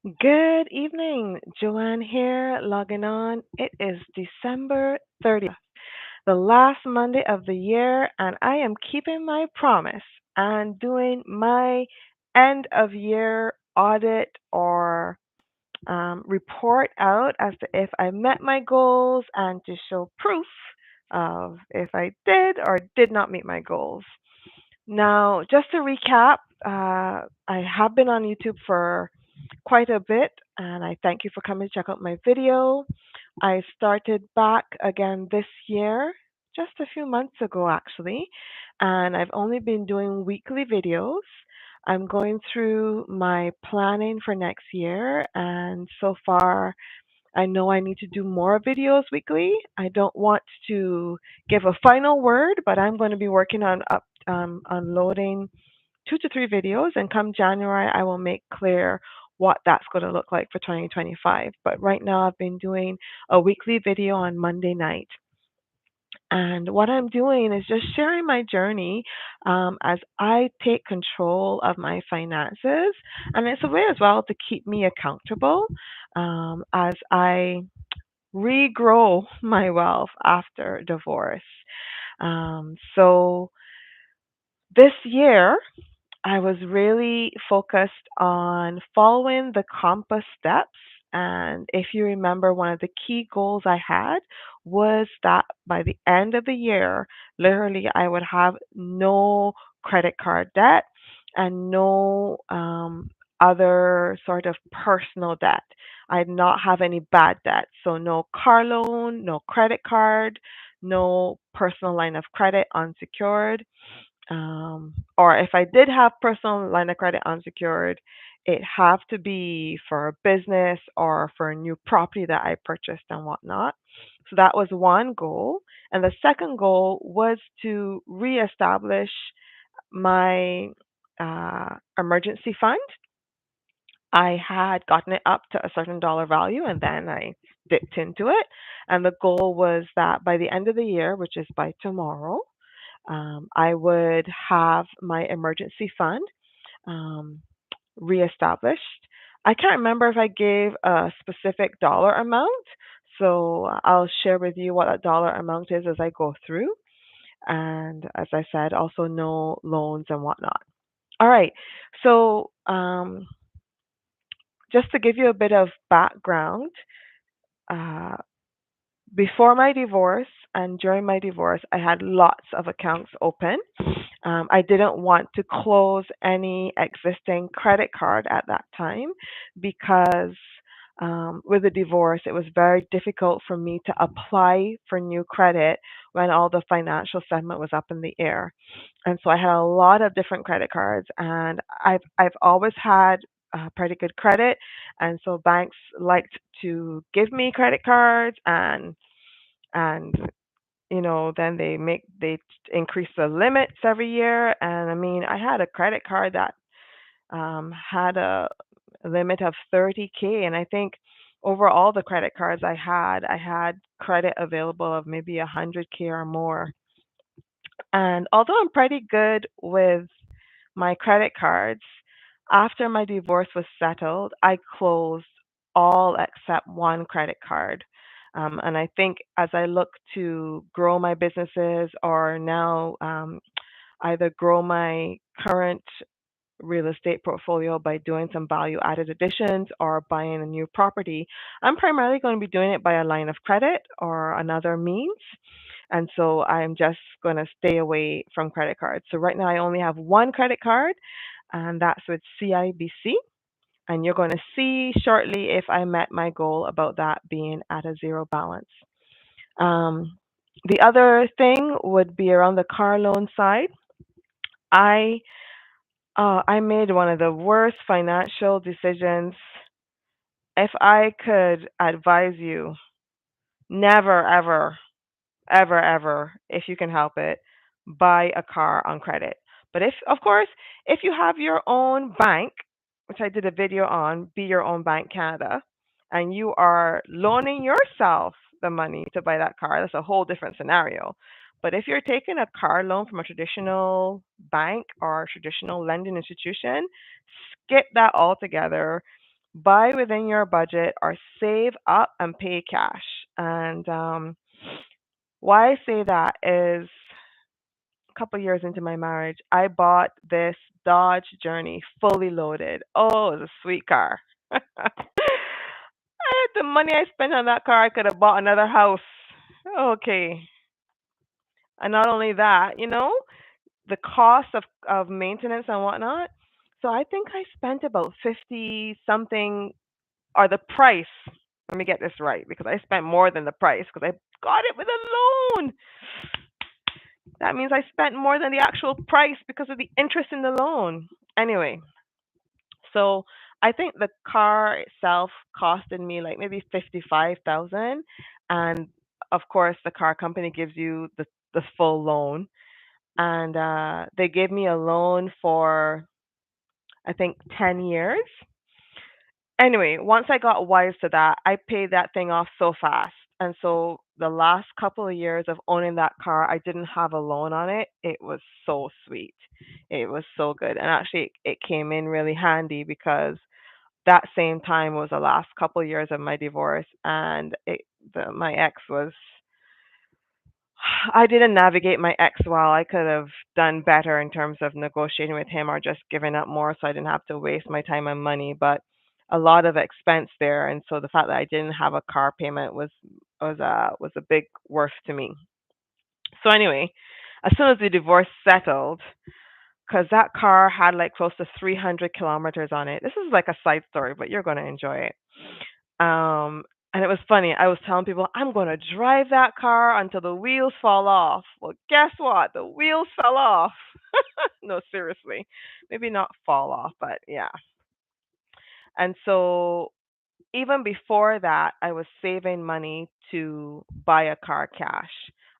Good evening. Joanne here, logging on. It is December 30th, the last Monday of the year, and I am keeping my promise and doing my end of year audit or report out as to if I met my goals and to show proof of if I did or did not meet my goals. Now, just to recap, I have been on YouTube for quite a bit, and I thank you for coming to check out my video. I started back again this year, just a few months ago actually, and I've only been doing weekly videos. I'm going through my planning for next year, and so far I know I need to do more videos weekly. I don't want to give a final word, but I'm going to be working on unloading 2 to 3 videos, and come January, I will make clear what that's going to look like for 2025. But right now, I've been doing a weekly video on Monday night. And what I'm doing is just sharing my journey as I take control of my finances. And it's a way as well to keep me accountable as I regrow my wealth after divorce. So this year, I was really focused on following the compass steps. And if you remember, one of the key goals I had was that by the end of the year, literally, I would have no credit card debt and no other sort of personal debt. I'd not have any bad debt. So, no car loan, no credit card, no personal line of credit unsecured, or if I did have personal line of credit unsecured, it have to be for a business or for a new property that I purchased and whatnot. So that was one goal. And the second goal was to reestablish my emergency fund. I had gotten it up to a certain dollar value and then I dipped into it. And the goal was that by the end of the year, which is by tomorrow, I would have my emergency fund um, reestablished. I can't remember if I gave a specific dollar amount, so I'll share with you what that dollar amount is as I go through. And as I said, also no loans and whatnot. All right, so just to give you a bit of background, uh, before my divorce and during my divorce, I had lots of accounts open. I didn't want to close any existing credit card at that time because with the divorce, it was very difficult for me to apply for new credit when all the financial settlement was up in the air. And so I had a lot of different credit cards, and I've always had pretty good credit, and so banks liked to give me credit cards, and then they increase the limits every year. And I mean, I had a credit card that had a limit of 30K, and I think over all the credit cards I had credit available of maybe 100K or more. And although I'm pretty good with my credit cards, after my divorce was settled, I closed all except one credit card. And I think as I look to grow my businesses or now either grow my current real estate portfolio by doing some value added additions or buying a new property, I'm primarily going to be doing it by a line of credit or another means. And so I'm just going to stay away from credit cards. So right now I only have one credit card, and that's with CIBC. And you're going to see shortly if I met my goal about that being at a zero balance. Um, the other thing would be around the car loan side. I I made one of the worst financial decisions. If I could advise you, never, ever, ever, ever, if you can help it, buy a car on credit. But if, of course, if you have your own bank, which I did a video on, Be Your Own Bank Canada, and you are loaning yourself the money to buy that car, that's a whole different scenario. But if you're taking a car loan from a traditional bank or traditional lending institution, skip that altogether. buy within your budget or save up and pay cash. And why I say that is a couple years into my marriage, I bought this Dodge Journey fully loaded. Oh, it was a sweet car. The money I spent on that car, I could have bought another house. Okay. And not only that, the cost of maintenance and whatnot. So I think I spent about 50 something, or the price. Let me get this right because I spent more than the price because I got it with a loan. That means I spent more than the actual price because of the interest in the loan. Anyway, so I think the car itself costed me like maybe 55,000, and of course the car company gives you the full loan, and they gave me a loan for I think 10 years. Anyway, once I got wise to that, I paid that thing off so fast. And so the last couple of years of owning that car, I didn't have a loan on it. It was so sweet. It was so good. And actually, it came in really handy because that same time was the last couple of years of my divorce. And my ex was, I didn't navigate my ex well. I could have done better in terms of negotiating with him or just giving up more so I didn't have to waste my time and money. But a lot of expense there, and so the fact that I didn't have a car payment was a big worth to me. So anyway, as soon as the divorce settled, because that car had like close to 300 kilometers on it. This is like a side story, but you're going to enjoy it. And it was funny. I was telling people, I'm going to drive that car until the wheels fall off. Well, guess what? The wheels fell off. No, seriously. Maybe not fall off, but yeah. And so even before that, I was saving money to buy a car cash.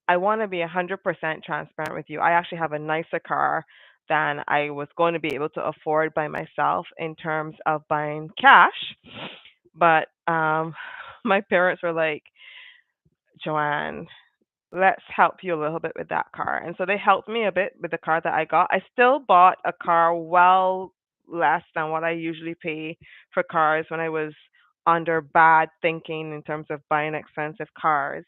I want to be 100% transparent with you. I actually have a nicer car than I was going to be able to afford by myself in terms of buying cash. But my parents were like, Joanne, let's help you a little bit with that car. And so they helped me a bit with the car that I got. I still bought a car well less than what I usually pay for cars when I was under bad thinking in terms of buying expensive cars.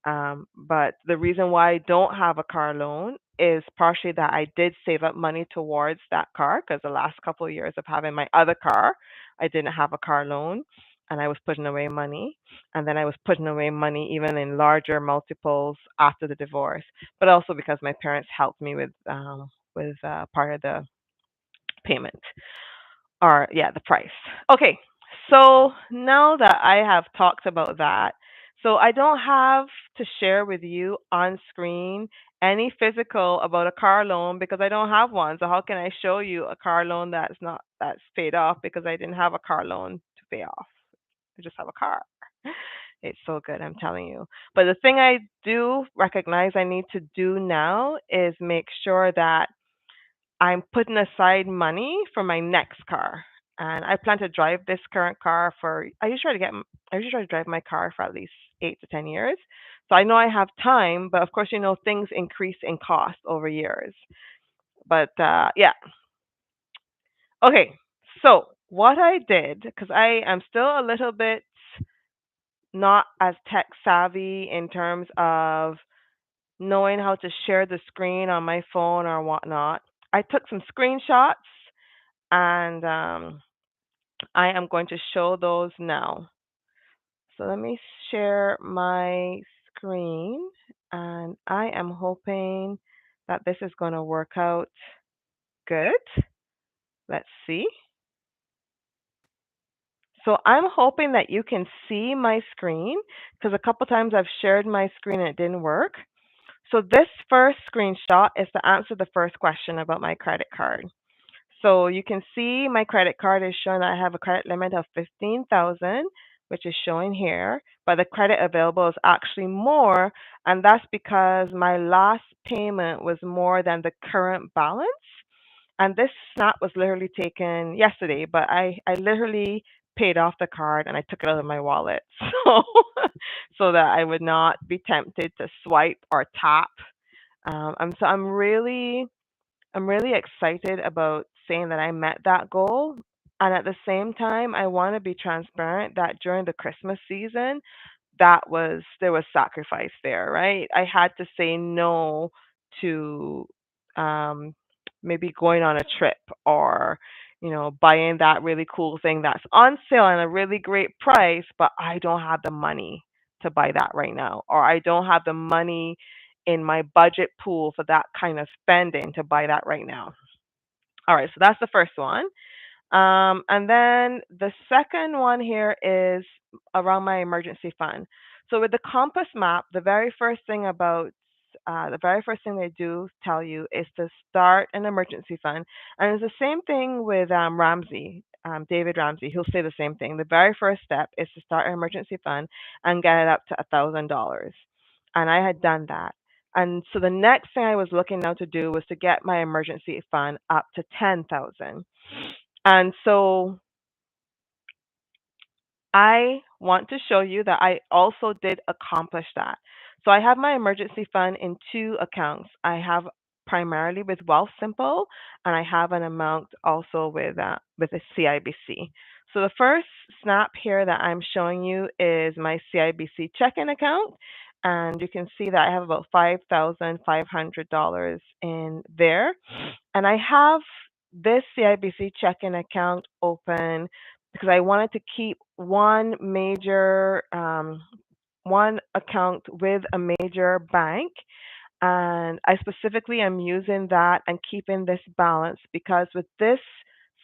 But the reason why I don't have a car loan is partially that I did save up money towards that car because the last couple of years of having my other car, I didn't have a car loan and I was putting away money. And then I was putting away money even in larger multiples after the divorce, but also because my parents helped me with part of the payment or yeah, the price. Okay, so now that I have talked about that, so I don't have to share with you on screen any physical about a car loan because I don't have one. So how can I show you a car loan that's paid off because I didn't have a car loan to pay off? I just have a car. It's so good, I'm telling you. But the thing I do recognize I need to do now is make sure that I'm putting aside money for my next car. And I plan to drive this current car for I usually try to drive my car for at least 8 to 10 years. So I know I have time, but of course things increase in cost over years. But yeah. Okay. So what I did, because I am still a little bit not as tech savvy in terms of knowing how to share the screen on my phone or whatnot, I took some screenshots and I am going to show those now. So let me share my screen, and I am hoping that this is going to work out good. Let's see. So I'm hoping that you can see my screen because a couple times I've shared my screen and it didn't work. So this first screenshot is to answer the first question about my credit card. So you can see my credit card is showing that I have a credit limit of 15,000, which is showing here, but the credit available is actually more, and that's because my last payment was more than the current balance. And this snap was literally taken yesterday, but I literally paid off the card and I took it out of my wallet. So so that I would not be tempted to swipe or tap. I'm really excited about saying that I met that goal. And at the same time, I want to be transparent that during the Christmas season, there was sacrifice there, right? I had to say no to um maybe going on a trip, or buying that really cool thing that's on sale and a really great price, but I don't have the money to buy that right now, or I don't have the money in my budget pool for that kind of spending to buy that right now. All right, so that's the first one. And then the second one here is around my emergency fund. So with the Compass map, the very first thing they do tell you is to start an emergency fund, and it's the same thing with David Ramsey. He'll say the same thing. The very first step is to start an emergency fund and get it up to $1,000, and I had done that. And so the next thing I was looking now to do was to get my emergency fund up to 10,000. And so I want to show you that I also did accomplish that. So I have my emergency fund in two accounts. I have primarily with Wealth Simple, and I have an amount also with a CIBC. So the first snap here that I'm showing you is my CIBC checking account, and you can see that I have about $5,500 in there, and I have this CIBC checking account open because I wanted to keep one account with a major bank, and I specifically am using that and keeping this balance because with this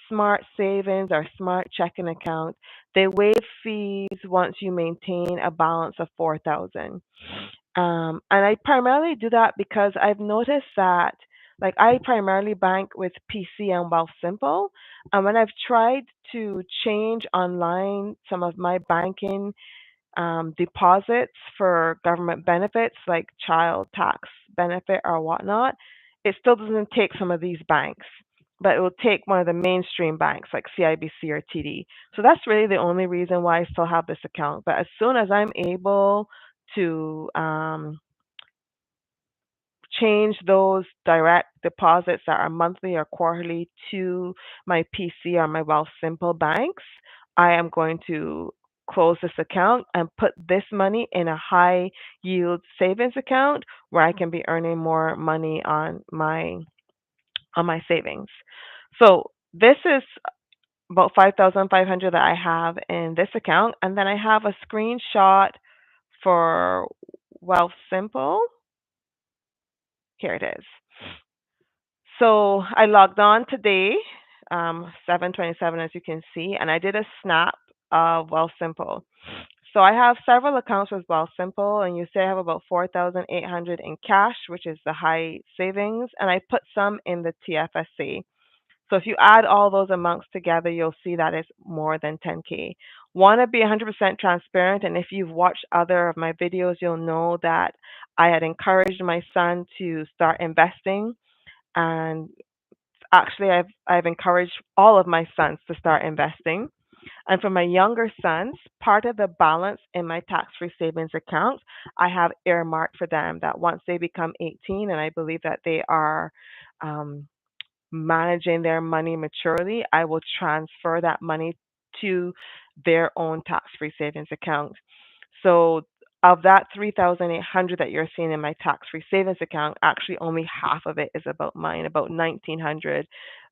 smart savings or smart checking account, they waive fees once you maintain a balance of 4,000. And I primarily do that because I've noticed that, like, I primarily bank with PC and Wealthsimple, and when I've tried to change online some of my banking deposits for government benefits like child tax benefit or whatnot, it still doesn't take some of these banks, but it will take one of the mainstream banks like CIBC or TD. So that's really the only reason why I still have this account. But as soon as I'm able to change those direct deposits that are monthly or quarterly to my PC or my Wealth Simple banks, I am going to close this account and put this money in a high yield savings account where I can be earning more money on my savings. So this is about 5,500 that I have in this account, and then I have a screenshot for Wealth Simple. Here it is. So I logged on today, 7/27, as you can see, and I did a snap of Wealthsimple. So I have several accounts with Wealthsimple, and you say I have about 4,800 in cash, which is the high savings, and I put some in the TFSA. So if you add all those amounts together, you'll see that it's more than 10K. Want to be 100% transparent, and if you've watched other of my videos, you'll know that I had encouraged my son to start investing, and actually I've encouraged all of my sons to start investing. And for my younger sons, part of the balance in my tax-free savings account, I have earmarked for them that once they become 18, and I believe that they are um, managing their money maturely, I will transfer that money to their own tax-free savings account. So of that 3,800 that you're seeing in my tax-free savings account, actually only half of it is about mine. About 1,900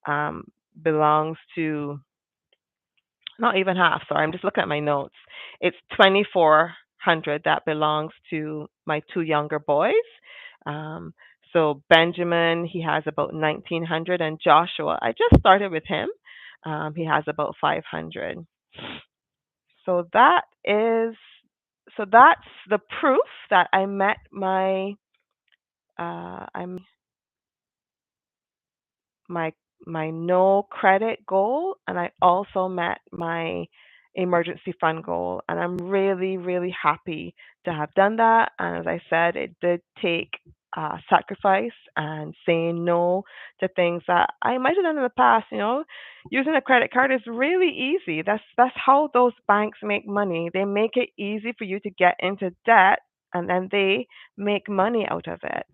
um, belongs to, not even half. Sorry, I'm just looking at my notes. It's 2,400 that belongs to my two younger boys. Um, so Benjamin, he has about 1,900, and Joshua, I just started with him. He has about 500. So that's the proof that I met my my no credit goal, and I also met my emergency fund goal, and I'm really really happy to have done that. And as I said, it did take sacrifice and saying no to things that I might have done in the past. Using a credit card is really easy. That's how those banks make money. They make it easy for you to get into debt, and then they make money out of it.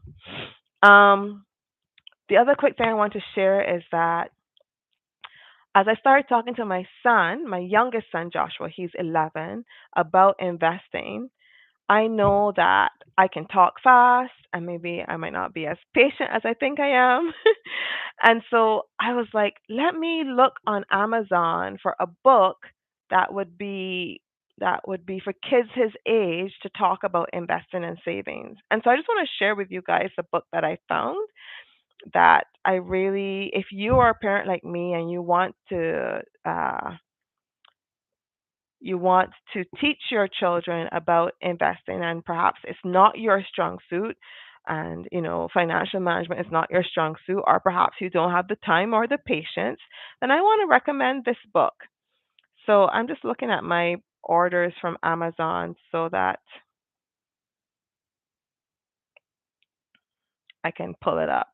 um the other quick thing I want to share is that As I started talking to my son, my youngest son, Joshua, he's 11, about investing, I know that I can talk fast and maybe I might not be as patient as I think I am. And so I was like, let me look on Amazon for a book that would be for kids his age to talk about investing and savings. And so I just want to share with you guys the book that I found that I really, if you are a parent like me and you want to teach your children about investing and perhaps it's not your strong suit and financial management is not your strong suit or perhaps you don't have the time or the patience, then I want to recommend this book. So I'm just looking at my orders from Amazon so that I can pull it up.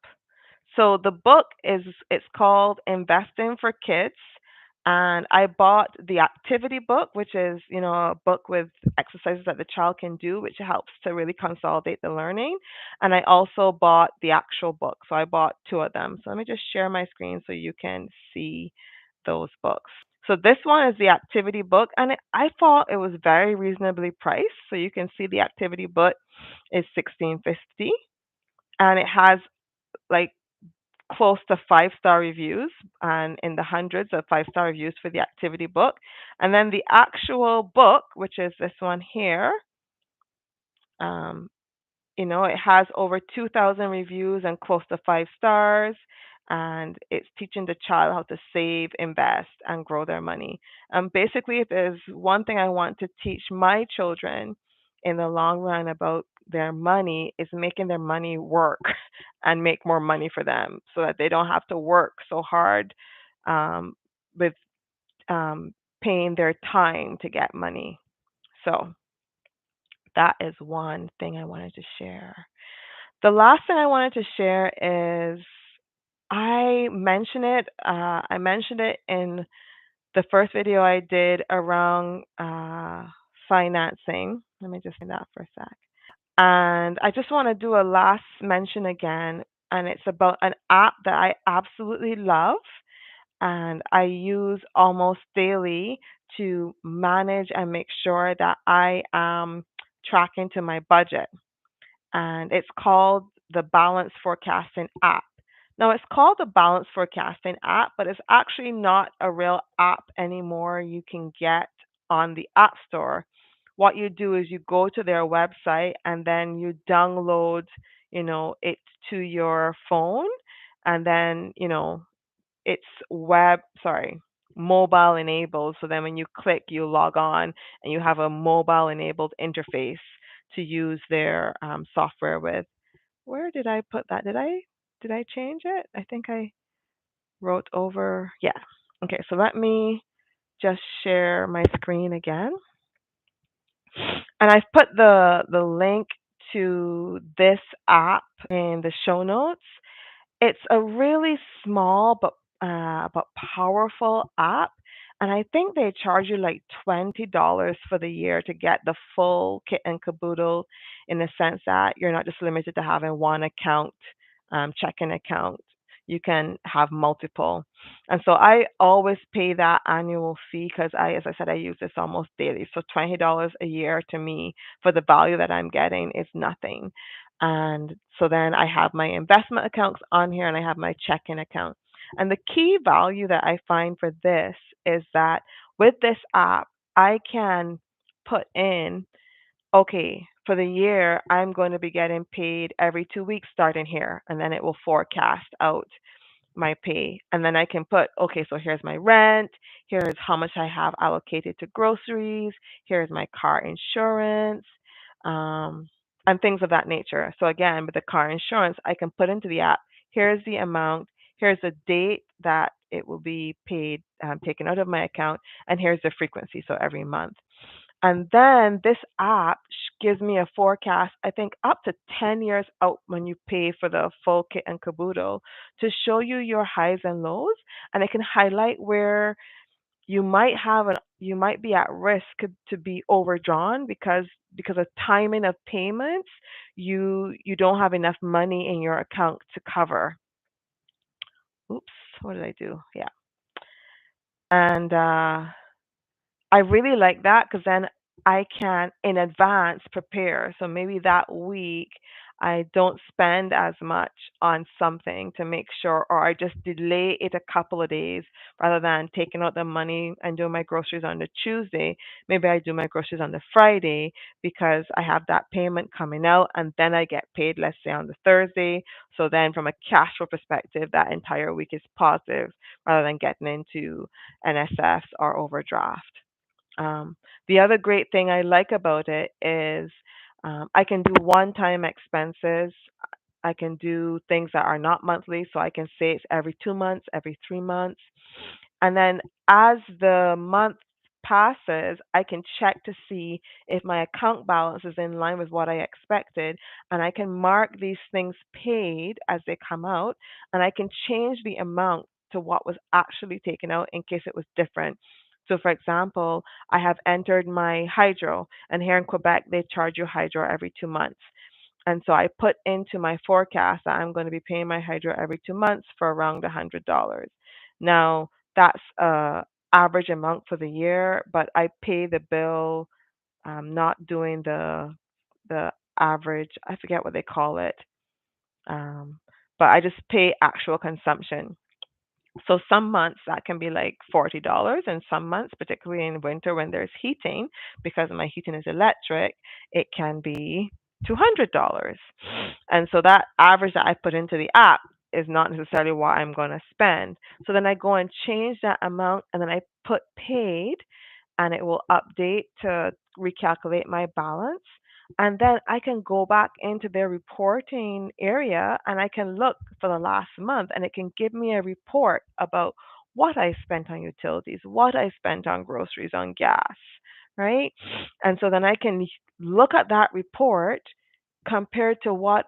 So the book it's called Investing for Kids, and I bought the activity book, which is a book with exercises that the child can do, which helps to really consolidate the learning. And I also bought the actual book, so I bought two of them. So let me just share my screen so you can see those books. So this one is the activity book, and I thought it was very reasonably priced. So you can see the activity book is 16.50, and it has like close to 5-star reviews and in the hundreds of 5-star reviews for the activity book. And then the actual book, which is this one here, um, it has over 2,000 reviews and close to 5 stars. And it's teaching the child how to save, invest, and grow their money. Basically, if there's one thing I want to teach my children in the long run about their money, is making their money work and make more money for them so that they don't have to work so hard um, with paying their time to get money. So that is one thing I wanted to share. The last thing I wanted to share is I mentioned it in the first video I did around financing. Let me just say that for a sec. And I just want to do a last mention again, and it's about an app that I absolutely love and I use almost daily to manage and make sure that I am tracking to my budget, and it's called the Balance Forecasting app. Now, it's called the Balance Forecasting app, but it's actually not a real app anymore you can get on the App Store. What you do is you go to their website and then you download, it to your phone, and then, it's mobile enabled. So then when you click, you log on and you have a mobile enabled interface to use their software with. Where did I put that? Did I change it? I think I wrote over. Yeah. Okay, so let me just share my screen again. And I've put the link to this app in the show notes. It's a really small but powerful app, and I think they charge you like $20 for the year to get the full kit and caboodle. In the sense that you're not just limited to having one account, checking account. You can have multiple, and so I always pay that annual fee because as I said, I use this almost daily. So $20 a year to me for the value that I'm getting is nothing. And so then I have my investment accounts on here and I have my checking account. And the key value that I find for this is that with this app, I can put in, okay, for the year, I'm going to be getting paid every 2 weeks starting here. And then it will forecast out my pay. And then I can put, okay, so here's my rent, here's how much I have allocated to groceries, here's my car insurance, um, and things of that nature. So again, with the car insurance, I can put into the app, here's the amount, here's the date that it will be paid, taken out of my account, and here's the frequency, so every month. And then this app gives me a forecast, I think up to 10 years out when you pay for the full kit and caboodle to show you your highs and lows. And it can highlight where you might be at risk to be overdrawn because of timing of payments, you don't have enough money in your account to cover. Oops, what did I do? Yeah. And I really like that because then I can in advance prepare. So maybe that week I don't spend as much on something to make sure, or I just delay it a couple of days rather than taking out the money and doing my groceries on the Tuesday. Maybe I do my groceries on the Friday because I have that payment coming out and then I get paid, let's say, on the Thursday. So then from a cash flow perspective, that entire week is positive rather than getting into NSFs or overdraft. Um, the other great thing I like about it is I can do one time expenses. I can do things that are not monthly, so I can say it's every 2 months, every 3 months. And then as the month passes, I can check to see if my account balance is in line with what I expected. And I can mark these things paid as they come out, and I can change the amount to what was actually taken out in case it was different. So, for example, I have entered my hydro, and here in Quebec, they charge you hydro every 2 months. And so I put into my forecast that I'm going to be paying my hydro every 2 months for around $100. Now, that's average amount for the year, but I pay the bill not doing the average. I forget what they call it, um, but I just pay actual consumption. So some months that can be like $40, and some months, particularly in winter when there's heating, because my heating is electric, it can be $200. And so that average that I put into the app is not necessarily what I'm going to spend. So then I go and change that amount, and then I put paid, and it will update to recalculate my balance. And then I can go back into their reporting area and I can look for the last month, and it can give me a report about what I spent on utilities, what I spent on groceries, on gas, right? And so then I can look at that report compared to what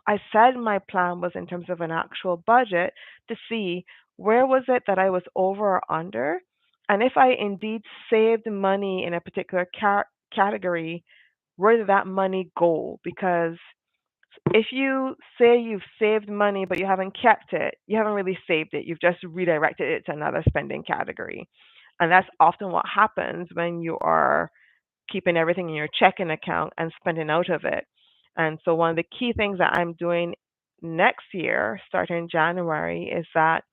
I said my plan was in terms of an actual budget to see where was it that I was over or under. And if I indeed saved money in a particular category, where did that money go? Because if you say you've saved money but you haven't kept it, you haven't really saved it. You've just redirected it to another spending category. And that's often what happens when you are keeping everything in your checking account and spending out of it. And so, one of the key things that I'm doing next year, starting in January, is that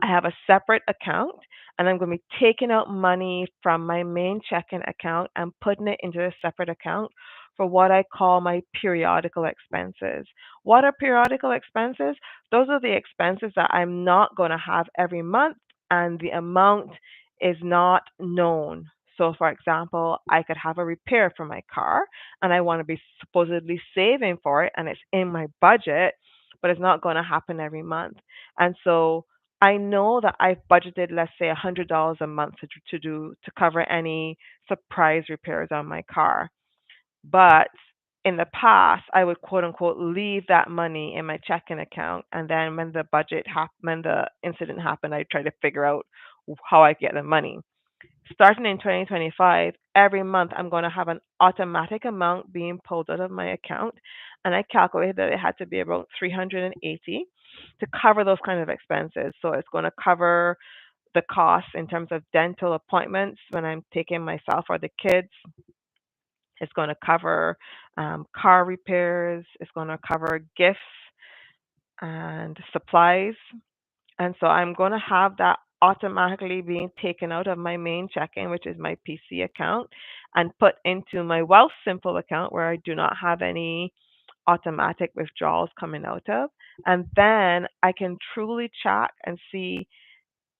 I have a separate account, and I'm going to be taking out money from my main checking account and putting it into a separate account for what I call my periodical expenses. What are periodical expenses? Those are the expenses that I'm not going to have every month, and the amount is not known. So, for example, I could have a repair for my car and I want to be supposedly saving for it, and it's in my budget, but it's not going to happen every month. And so I know that I've budgeted, let's say, $100 a month to cover any surprise repairs on my car. But in the past, I would quote unquote leave that money in my checking account, and then when the incident happened, I try to figure out how I get the money. Starting in 2025, every month I'm going to have an automatic amount being pulled out of my account, and I calculated that it had to be about 380 to cover those kind of expenses. So it's going to cover the costs in terms of dental appointments when I'm taking myself or the kids. It's going to cover car repairs. It's going to cover gifts and supplies. And so I'm going to have that automatically being taken out of my main checking, which is my PC account, and put into my Wealth Simple account where I do not have any automatic withdrawals coming out of. And then I can truly track and see,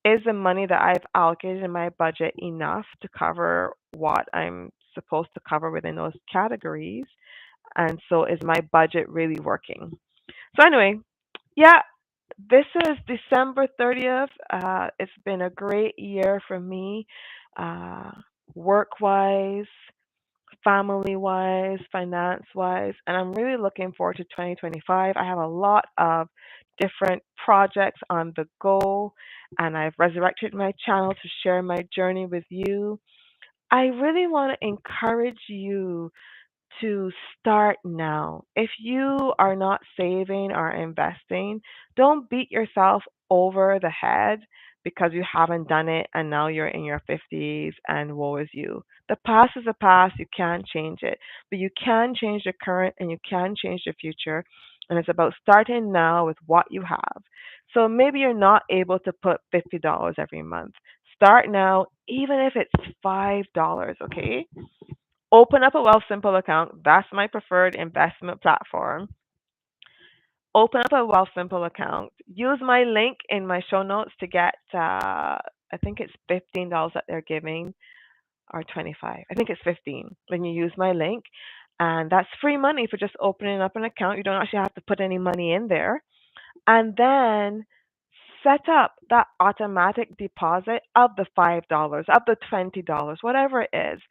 is the money that I've allocated in my budget enough to cover what I'm supposed to cover within those categories? And so is my budget really working? So anyway, yeah, this is December 30th. It's been a great year for me, uh, work wise, family wise, finance wise, and I'm really looking forward to 2025. I have a lot of different projects on the go, and I've resurrected my channel to share my journey with you. I really want to encourage you to start now. If you are not saving or investing, don't beat yourself over the head because you haven't done it and now you're in your 50s and woe is you. The past is the past. You can't change it, but you can change the current and you can change the future. And it's about starting now with what you have. So maybe you're not able to put $50 every month. Start now, even if it's $5, okay? Open up a Wealth Simple account. That's my preferred investment platform. Open up a Wealth Simple account. Use my link in my show notes to get, I think it's $15 that they're giving, or 25. I think it's 15 when you use my link. And that's free money for just opening up an account. You don't actually have to put any money in there. And then set up that automatic deposit of the $5, of the $20, whatever it is,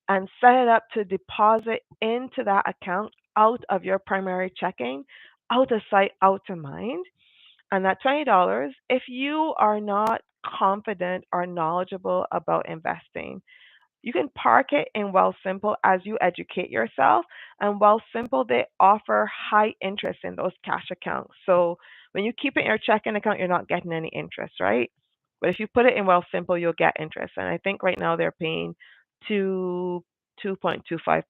and set it up to deposit into that account out of your primary checking, out of sight, out of mind. And that $20, if you are not confident or knowledgeable about investing, you can park it in Wealth Simple as you educate yourself. And Wealth Simple, they offer high interest in those cash accounts. So when you keep it in your checking account, you're not getting any interest, right? But if you put it in Wealth Simple, you'll get interest. And I think right now they're paying two 2.25%.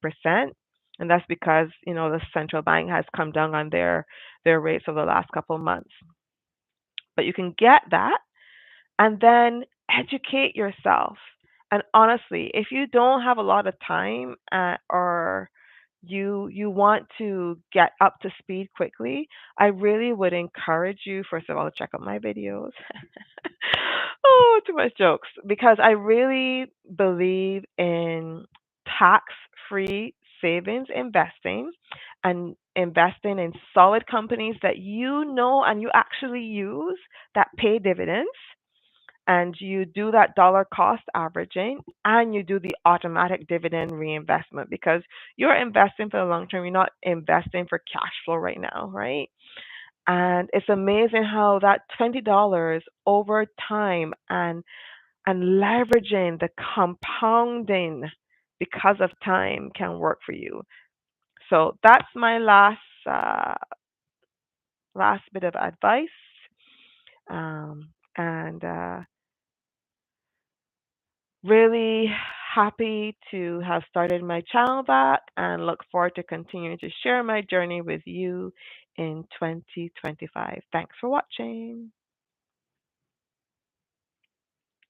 And that's because, the central bank has come down on their rates over the last couple of months. But you can get that and then educate yourself. And honestly, if you don't have a lot of time, or you want to get up to speed quickly, I really would encourage you, first of all, to check out my videos. Oh, too much jokes. Because I really believe in tax free savings investing, and investing in solid companies that you know and you actually use, that pay dividends, and you do that dollar cost averaging, and you do the automatic dividend reinvestment, because you're investing for the long term. You're not investing for cash flow right now, right? And it's amazing how that $20 over time, and leveraging the compounding because of time, can work for you. So that's my last bit of advice. And really happy to have started my channel back, and look forward to continuing to share my journey with you in 2025. Thanks for watching.